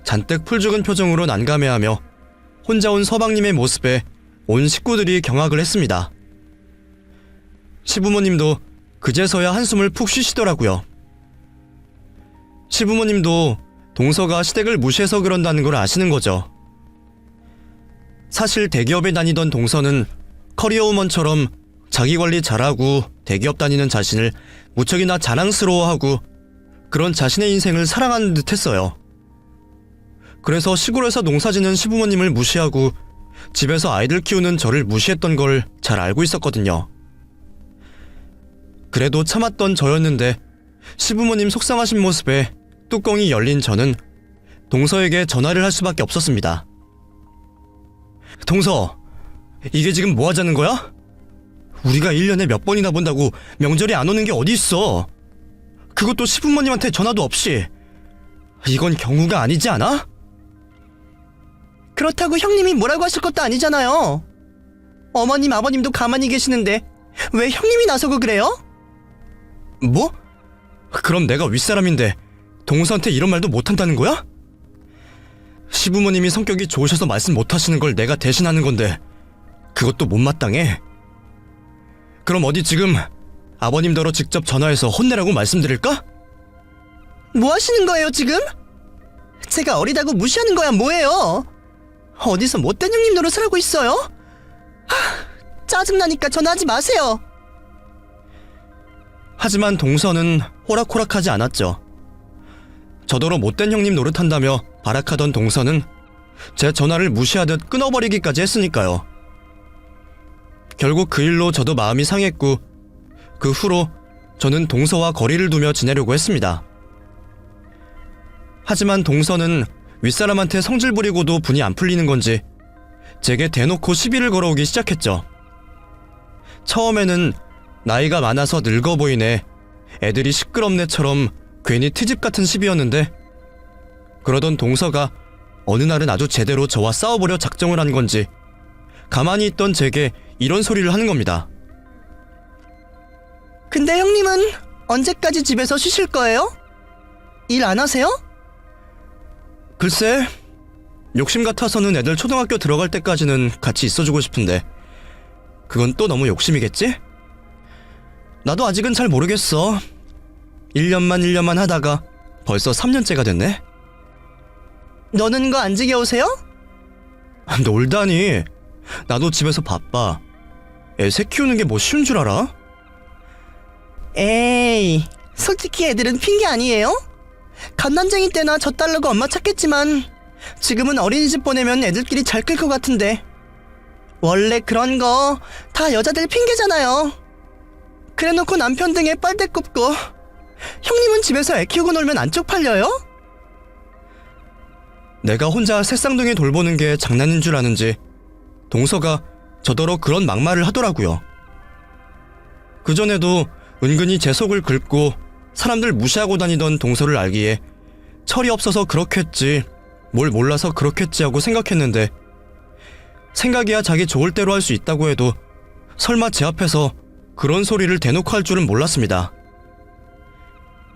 잔뜩 풀죽은 표정으로 난감해하며 혼자 온 서방님의 모습에 온 식구들이 경악을 했습니다. 시부모님도 그제서야 한숨을 푹 쉬시더라고요. 시부모님도 동서가 시댁을 무시해서 그런다는 걸 아시는 거죠. 사실 대기업에 다니던 동서는 커리어우먼처럼 자기 관리 잘하고 대기업 다니는 자신을 무척이나 자랑스러워하고 그런 자신의 인생을 사랑하는 듯 했어요. 그래서 시골에서 농사짓는 시부모님을 무시하고 집에서 아이들 키우는 저를 무시했던 걸 잘 알고 있었거든요. 그래도 참았던 저였는데 시부모님 속상하신 모습에 뚜껑이 열린 저는 동서에게 전화를 할 수밖에 없었습니다. 동서, 이게 지금 뭐 하자는 거야? 우리가 1년에 몇 번이나 본다고 명절에 안 오는 게 어디 있어? 그것도 시부모님한테 전화도 없이. 이건 경우가 아니지 않아? 그렇다고 형님이 뭐라고 하실 것도 아니잖아요. 어머님, 아버님도 가만히 계시는데 왜 형님이 나서고 그래요? 뭐? 그럼 내가 윗사람인데 동서한테 이런 말도 못한다는 거야? 시부모님이 성격이 좋으셔서 말씀 못하시는 걸 내가 대신하는 건데 그것도 못마땅해? 그럼 어디 지금 아버님더러 직접 전화해서 혼내라고 말씀드릴까? 뭐 하시는 거예요 지금? 제가 어리다고 무시하는 거야 뭐예요? 어디서 못된 형님 노릇을 하고 있어요? 짜증나니까 전화하지 마세요. 하지만 동서는 호락호락하지 않았죠. 저더러 못된 형님 노릇한다며 발악하던 동서는 제 전화를 무시하듯 끊어버리기까지 했으니까요. 결국 그 일로 저도 마음이 상했고 그 후로 저는 동서와 거리를 두며 지내려고 했습니다. 하지만 동서는 윗사람한테 성질 부리고도 분이 안 풀리는 건지 제게 대놓고 시비를 걸어오기 시작했죠. 처음에는 나이가 많아서 늙어 보이네, 애들이 시끄럽네처럼 괜히 트집 같은 시비였는데 그러던 동서가 어느 날은 아주 제대로 저와 싸워보려 작정을 한 건지 가만히 있던 제게 이런 소리를 하는 겁니다. 근데 형님은 언제까지 집에서 쉬실 거예요? 일 안 하세요? 글쎄, 욕심 같아서는 애들 초등학교 들어갈 때까지는 같이 있어주고 싶은데 그건 또 너무 욕심이겠지? 나도 아직은 잘 모르겠어. 1년만 하다가 벌써 3년째가 됐네. 너는 거 안 지겨우세요? 놀다니. 나도 집에서 바빠. 애 새 키우는 게 뭐 쉬운 줄 알아? 에이, 솔직히 애들은 핑계 아니에요? 갓난쟁이 때나 저 딸려고 엄마 찾겠지만 지금은 어린이집 보내면 애들끼리 잘 클 것 같은데 원래 그런 거 다 여자들 핑계잖아요. 그래놓고 남편 등에 빨대 꼽고 형님은 집에서 애 키우고 놀면 안 쪽팔려요? 내가 혼자 새쌍둥이 돌보는 게 장난인 줄 아는지 동서가 저더러 그런 막말을 하더라고요. 그전에도 은근히 제 속을 긁고 사람들 무시하고 다니던 동서를 알기에 철이 없어서 그렇겠지, 뭘 몰라서 그렇겠지 하고 생각했는데 생각이야 자기 좋을 대로 할 수 있다고 해도 설마 제 앞에서 그런 소리를 대놓고 할 줄은 몰랐습니다.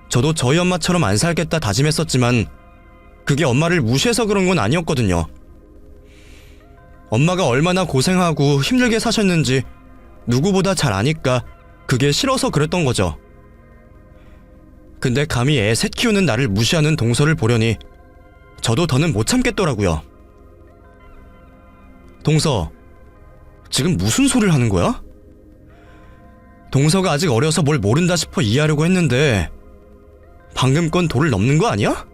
저도 저희 엄마처럼 안 살겠다 다짐했었지만 그게 엄마를 무시해서 그런 건 아니었거든요. 엄마가 얼마나 고생하고 힘들게 사셨는지 누구보다 잘 아니까 그게 싫어서 그랬던 거죠. 근데 감히 애 셋 키우는 나를 무시하는 동서를 보려니 저도 더는 못 참겠더라고요. 동서, 지금 무슨 소리를 하는 거야? 동서가 아직 어려서 뭘 모른다 싶어 이해하려고 했는데 방금 건 도를 넘는 거 아니야?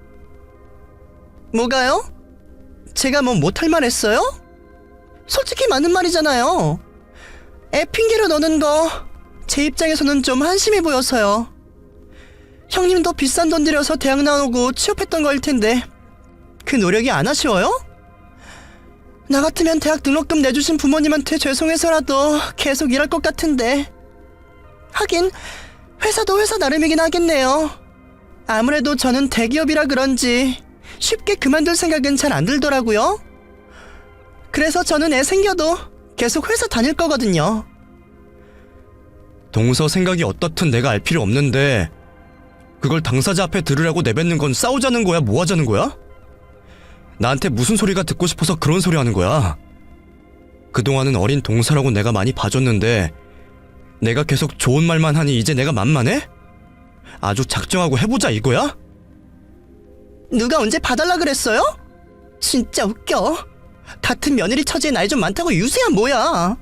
뭐가요? 제가 뭐 못할 말 했어요? 솔직히 맞는 말이잖아요. 애 핑계로 노는 거 제 입장에서는 좀 한심해 보여서요. 형님도 비싼 돈 들여서 대학 나오고 취업했던 거일 텐데 그 노력이 안 아쉬워요? 나 같으면 대학 등록금 내주신 부모님한테 죄송해서라도 계속 일할 것 같은데. 하긴 회사도 회사 나름이긴 하겠네요. 아무래도 저는 대기업이라 그런지 쉽게 그만둘 생각은 잘 안 들더라고요. 그래서 저는 애 생겨도 계속 회사 다닐 거거든요. 동서 생각이 어떻든 내가 알 필요 없는데 그걸 당사자 앞에 들으라고 내뱉는 건 싸우자는 거야, 뭐 하자는 거야? 나한테 무슨 소리가 듣고 싶어서 그런 소리 하는 거야? 그동안은 어린 동서라고 내가 많이 봐줬는데 내가 계속 좋은 말만 하니 이제 내가 만만해? 아주 작정하고 해보자 이거야? 누가 언제 봐달라 그랬어요? 진짜 웃겨. 같은 며느리 처지에 나이 좀 많다고 유세야 뭐야.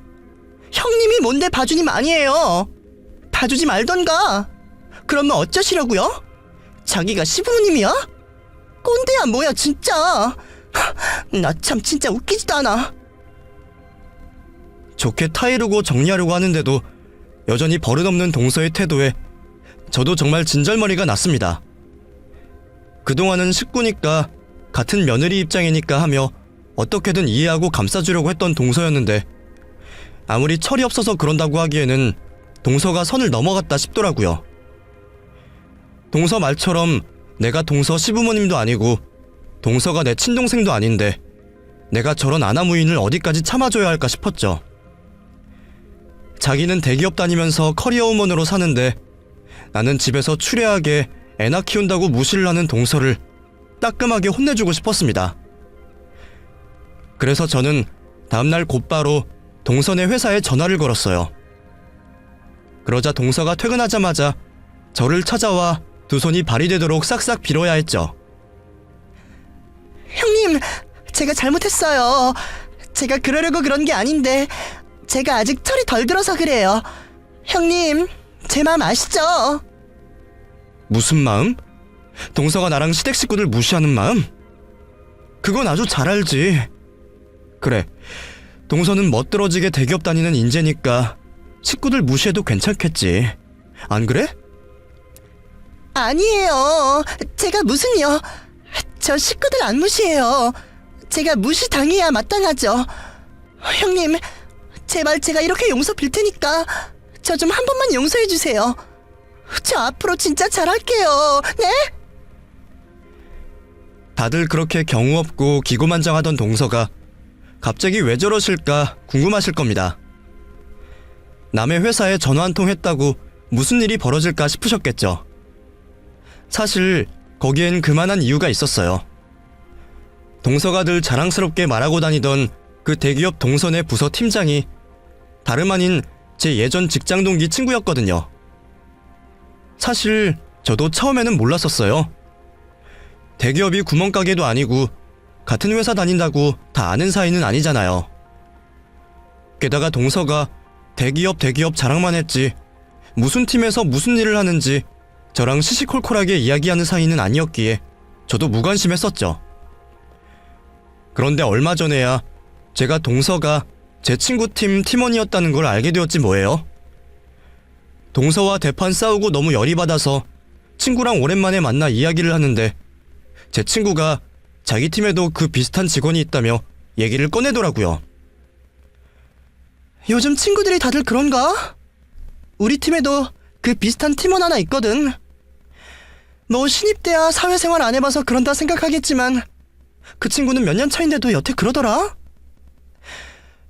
형님이 뭔데 봐주님 아니에요. 봐주지 말던가. 그러면 어쩌시려고요? 자기가 시부모님이야? 꼰대야 뭐야 진짜. 나 참 진짜 웃기지도 않아. 좋게 타이르고 정리하려고 하는데도 여전히 버릇없는 동서의 태도에 저도 정말 진절머리가 났습니다. 그동안은 식구니까 같은 며느리 입장이니까 하며 어떻게든 이해하고 감싸주려고 했던 동서였는데 아무리 철이 없어서 그런다고 하기에는 동서가 선을 넘어갔다 싶더라고요. 동서 말처럼 내가 동서 시부모님도 아니고 동서가 내 친동생도 아닌데 내가 저런 아나무인을 어디까지 참아줘야 할까 싶었죠. 자기는 대기업 다니면서 커리어 우먼으로 사는데 나는 집에서 추레하게 애나 키운다고 무시를 하는 동서를 따끔하게 혼내주고 싶었습니다. 그래서 저는 다음날 곧바로 동서네 회사에 전화를 걸었어요. 그러자 동서가 퇴근하자마자 저를 찾아와 두 손이 발이 되도록 싹싹 빌어야 했죠. 형님, 제가 잘못했어요. 제가 그러려고 그런 게 아닌데 제가 아직 철이 덜 들어서 그래요. 형님, 제 마음 아시죠? 무슨 마음? 동서가 나랑 시댁 식구들 무시하는 마음? 그건 아주 잘 알지. 그래, 동서는 멋들어지게 대기업 다니는 인재니까 식구들 무시해도 괜찮겠지. 안 그래? 아니에요. 제가 무슨요. 저 식구들 안 무시해요. 제가 무시당해야 마땅하죠. 형님, 제발 제가 이렇게 용서 빌 테니까 저 좀 한 번만 용서해 주세요. 저 앞으로 진짜 잘할게요. 네? 다들 그렇게 경우 없고 기고만장하던 동서가 갑자기 왜 저러실까 궁금하실 겁니다. 남의 회사에 전화 한 통 했다고 무슨 일이 벌어질까 싶으셨겠죠. 사실 거기엔 그만한 이유가 있었어요. 동서가 늘 자랑스럽게 말하고 다니던 그 대기업 동서네 부서 팀장이 다름 아닌 제 예전 직장 동기 친구였거든요. 사실 저도 처음에는 몰랐었어요. 대기업이 구멍가게도 아니고 같은 회사 다닌다고 다 아는 사이는 아니잖아요. 게다가 동서가 대기업 자랑만 했지 무슨 팀에서 무슨 일을 하는지 저랑 시시콜콜하게 이야기하는 사이는 아니었기에 저도 무관심했었죠. 그런데 얼마 전에야 제가 동서가 제 친구 팀 팀원이었다는 걸 알게 되었지 뭐예요. 동서와 대판 싸우고 너무 열이 받아서 친구랑 오랜만에 만나 이야기를 하는데 제 친구가 자기 팀에도 그 비슷한 직원이 있다며 얘기를 꺼내더라고요. 요즘 친구들이 다들 그런가? 우리 팀에도 그 비슷한 팀원 하나 있거든. 뭐 신입 때야 사회생활 안 해봐서 그런다 생각하겠지만 그 친구는 몇 년 차인데도 여태 그러더라.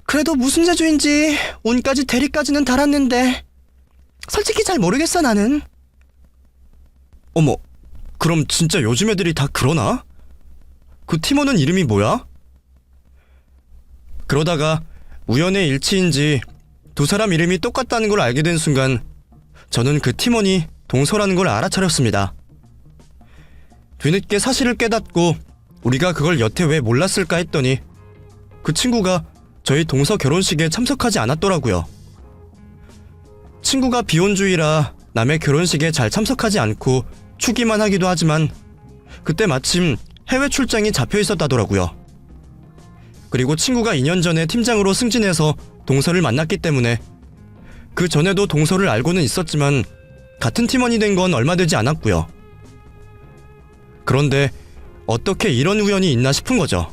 그래도 무슨 재주인지 운까지 대리까지는 달았는데 솔직히 잘 모르겠어 나는. 어머, 그럼 진짜 요즘 애들이 다 그러나? 그 팀원은 이름이 뭐야? 그러다가 우연의 일치인지 두 사람 이름이 똑같다는 걸 알게 된 순간 저는 그 팀원이 동서라는 걸 알아차렸습니다. 뒤늦게 사실을 깨닫고 우리가 그걸 여태 왜 몰랐을까 했더니 그 친구가 저희 동서 결혼식에 참석하지 않았더라고요. 친구가 비혼주의라 남의 결혼식에 잘 참석하지 않고 추기만 하기도 하지만 그때 마침 해외 출장이 잡혀 있었다더라고요. 그리고 친구가 2년 전에 팀장으로 승진해서 동서를 만났기 때문에 그 전에도 동서를 알고는 있었지만 같은 팀원이 된 건 얼마 되지 않았고요. 그런데 어떻게 이런 우연이 있나 싶은 거죠.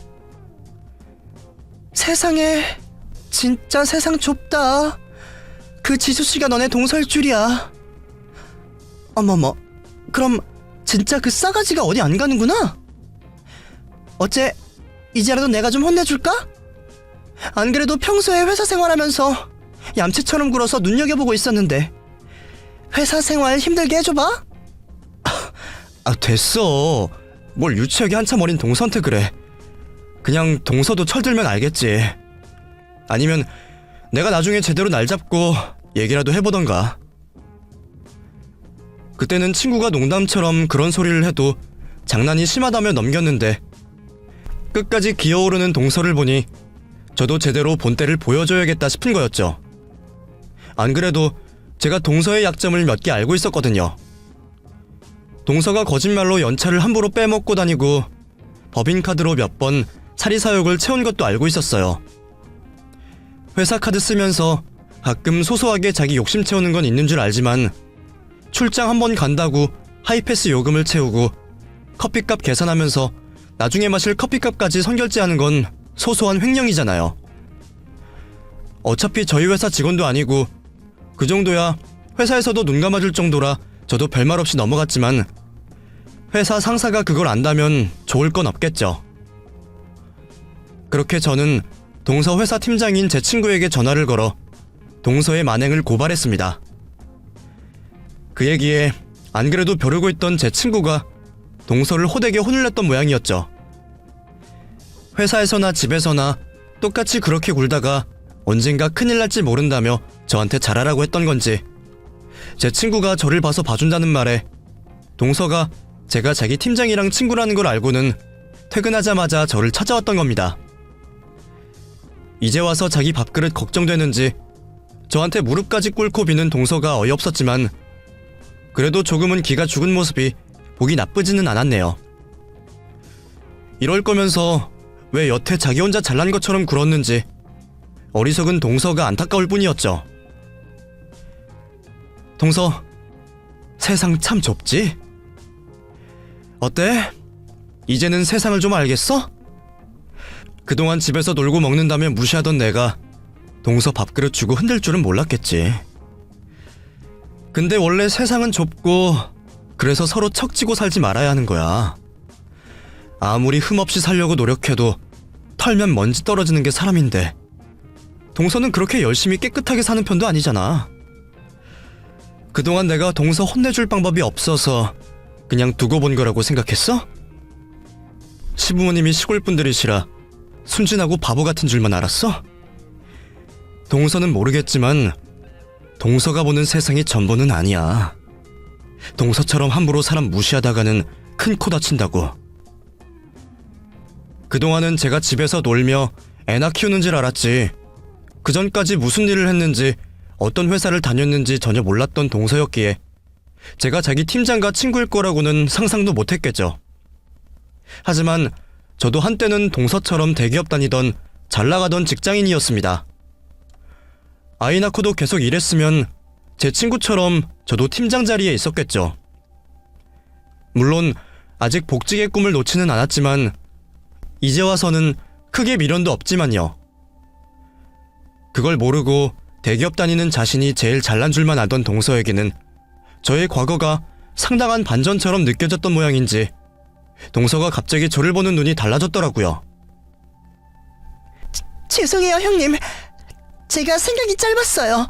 세상에, 진짜 세상 좁다. 그 지수씨가 너네 동서일 줄이야. 어머머, 그럼 진짜 그 싸가지가 어디 안 가는구나? 어째 이제라도 내가 좀 혼내줄까? 안 그래도 평소에 회사 생활하면서 얌체처럼 굴어서 눈여겨보고 있었는데 회사 생활 힘들게 해줘봐? 아, 됐어. 뭘 유치하게 한참 어린 동서한테 그래. 그냥 동서도 철들면 알겠지. 아니면 내가 나중에 제대로 날 잡고 얘기라도 해보던가. 그때는 친구가 농담처럼 그런 소리를 해도 장난이 심하다며 넘겼는데 끝까지 기어오르는 동서를 보니 저도 제대로 본때를 보여줘야겠다 싶은 거였죠. 안 그래도 제가 동서의 약점을 몇 개 알고 있었거든요. 동서가 거짓말로 연차를 함부로 빼먹고 다니고 법인카드로 몇 번 사리사욕을 채운 것도 알고 있었어요. 회사 카드 쓰면서 가끔 소소하게 자기 욕심 채우는 건 있는 줄 알지만 출장 한 번 간다고 하이패스 요금을 채우고 커피값 계산하면서 나중에 마실 커피값까지 선결제하는 건 소소한 횡령이잖아요. 어차피 저희 회사 직원도 아니고 그 정도야 회사에서도 눈 감아줄 정도라 저도 별말 없이 넘어갔지만 회사 상사가 그걸 안다면 좋을 건 없겠죠. 그렇게 저는 동서 회사 팀장인 제 친구에게 전화를 걸어 동서의 만행을 고발했습니다. 그 얘기에 안 그래도 벼르고 있던 제 친구가 동서를 호되게 혼을 냈던 모양이었죠. 회사에서나 집에서나 똑같이 그렇게 굴다가 언젠가 큰일 날지 모른다며 저한테 잘하라고 했던 건지 제 친구가 저를 봐서 봐준다는 말에 동서가 제가 자기 팀장이랑 친구라는 걸 알고는 퇴근하자마자 저를 찾아왔던 겁니다. 이제 와서 자기 밥그릇 걱정되는지 저한테 무릎까지 꿇고 비는 동서가 어이없었지만 그래도 조금은 기가 죽은 모습이 보기 나쁘지는 않았네요. 이럴 거면서 왜 여태 자기 혼자 잘난 것처럼 굴었는지 어리석은 동서가 안타까울 뿐이었죠. 동서, 세상 참 좁지? 어때? 이제는 세상을 좀 알겠어? 그동안 집에서 놀고 먹는다며 무시하던 내가 동서 밥그릇 주고 흔들 줄은 몰랐겠지. 근데 원래 세상은 좁고 그래서 서로 척지고 살지 말아야 하는 거야. 아무리 흠없이 살려고 노력해도 털면 먼지 떨어지는 게 사람인데 동서는 그렇게 열심히 깨끗하게 사는 편도 아니잖아. 그동안 내가 동서 혼내줄 방법이 없어서 그냥 두고 본 거라고 생각했어? 시부모님이 시골분들이시라 순진하고 바보 같은 줄만 알았어? 동서는 모르겠지만 동서가 보는 세상이 전부는 아니야. 동서처럼 함부로 사람 무시하다가는 큰 코 다친다고. 그동안은 제가 집에서 놀며 애나 키우는 줄 알았지 그전까지 무슨 일을 했는지 어떤 회사를 다녔는지 전혀 몰랐던 동서였기에 제가 자기 팀장과 친구일 거라고는 상상도 못했겠죠. 하지만 저도 한때는 동서처럼 대기업 다니던 잘나가던 직장인이었습니다. 아이 낳고도 계속 일했으면 제 친구처럼 저도 팀장 자리에 있었겠죠. 물론 아직 복직의 꿈을 놓지는 않았지만 이제 와서는 크게 미련도 없지만요. 그걸 모르고 대기업 다니는 자신이 제일 잘난 줄만 알던 동서에게는 저의 과거가 상당한 반전처럼 느껴졌던 모양인지 동서가 갑자기 저를 보는 눈이 달라졌더라고요. 죄송해요, 형님. 제가 생각이 짧았어요.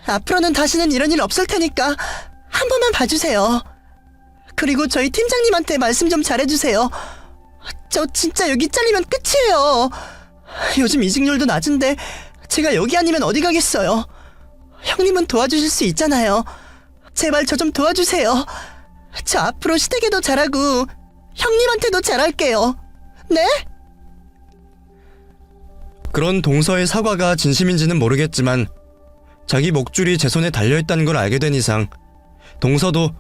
앞으로는 다시는 이런 일 없을 테니까 한 번만 봐주세요. 그리고 저희 팀장님한테 말씀 좀 잘해주세요. 저 진짜 여기 잘리면 끝이에요. 요즘 이직률도 낮은데 제가 여기 아니면 어디 가겠어요. 형님은 도와주실 수 있잖아요. 제발 저 좀 도와주세요. 저 앞으로 시댁에도 잘하고 형님한테도 잘할게요. 네? 그런 동서의 사과가 진심인지는 모르겠지만 자기 목줄이 제 손에 달려있다는 걸 알게 된 이상 동서도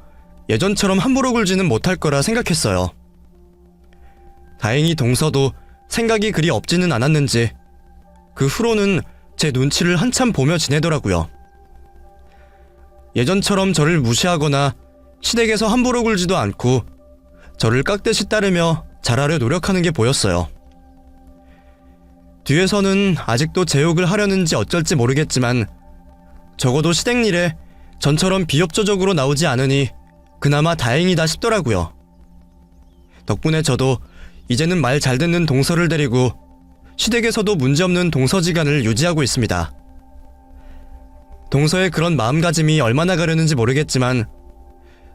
예전처럼 함부로 굴지는 못할 거라 생각했어요. 다행히 동서도 생각이 그리 없지는 않았는지 그 후로는 제 눈치를 한참 보며 지내더라고요. 예전처럼 저를 무시하거나 시댁에서 함부로 굴지도 않고 저를 깍듯이 따르며 잘하려 노력하는 게 보였어요. 뒤에서는 아직도 제 욕을 하려는지 어쩔지 모르겠지만 적어도 시댁 일에 전처럼 비협조적으로 나오지 않으니 그나마 다행이다 싶더라고요. 덕분에 저도 이제는 말 잘 듣는 동서를 데리고 시댁에서도 문제없는 동서지간을 유지하고 있습니다. 동서의 그런 마음가짐이 얼마나 가려는지 모르겠지만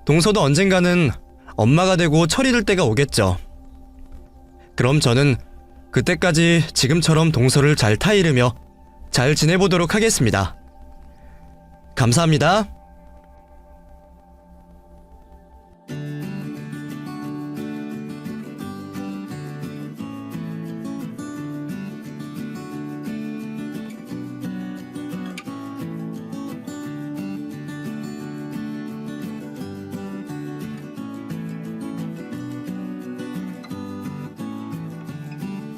동서도 언젠가는 엄마가 되고 철이 들 때가 오겠죠. 그럼 저는 그때까지 지금처럼 동서를 잘 타이르며 잘 지내보도록 하겠습니다. 감사합니다.